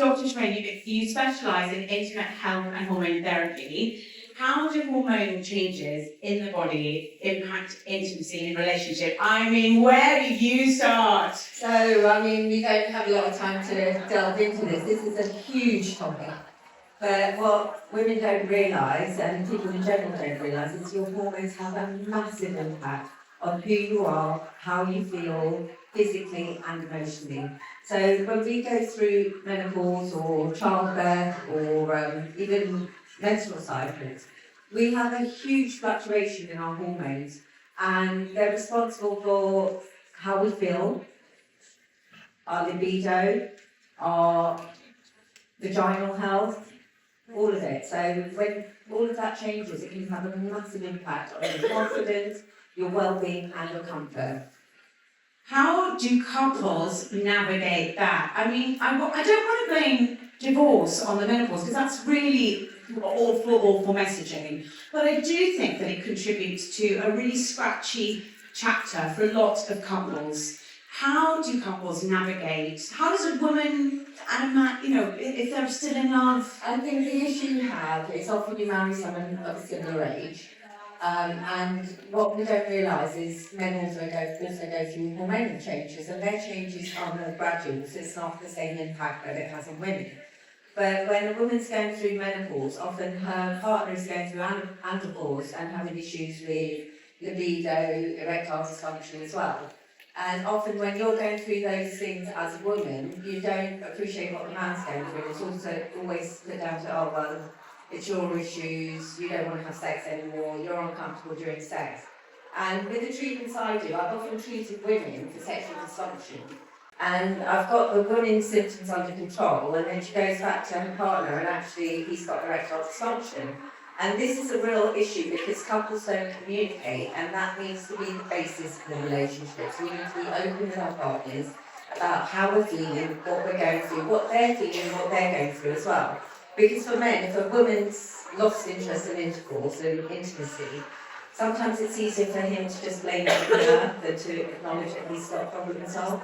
Dr. Shirin, you specialise in intimate health and hormone therapy. How do hormonal changes in the body impact intimacy in a relationship? I mean, where do you start? So, we don't have a lot of time to delve into this. This is a huge topic. But what women don't realise, and people in general don't realise, is your hormones have a massive impact on who you are, how you feel, physically and emotionally. So when we go through menopause or childbirth or even menstrual cycles, we have a huge fluctuation in our hormones, and they're responsible for how we feel, our libido, our vaginal health, all of it. So when all of that changes, it can have a massive impact on your confidence, your well-being and your comfort. How do couples navigate that? I mean, I don't want to blame divorce on the menopause because that's really awful messaging. But I do think that it contributes to a really scratchy chapter for a lot of couples. How do couples navigate? How does a woman and a man, if they're still in love? I think the issue you have is often you marry someone of a similar age. And what we don't realise is men also go through hormonal changes, and their changes are more gradual, so it's not the same impact that it has on women. But when a woman's going through menopause, often her partner is going through andropause and having issues with libido, erectile dysfunction as well. And often when you're going through those things as a woman, you don't appreciate what the man's going through. It's also always put down to, oh, well, it's your issues, you don't want to have sex anymore, you're uncomfortable during sex. And with the treatments I do, I've often treated women for sexual dysfunction. And I've got the woman's symptoms under control, and then she goes back to her partner, and actually he's got erectile dysfunction. And this is a real issue because couples don't communicate, and that needs to be the basis of the relationship. So we need to be open with our partners about how we're feeling, what we're going through, what they're feeling, what they're going through as well. Because for men, if a woman's lost interest in intercourse and intimacy, sometimes it's easier for him to just blame it on her than to acknowledge that he's got a problem himself.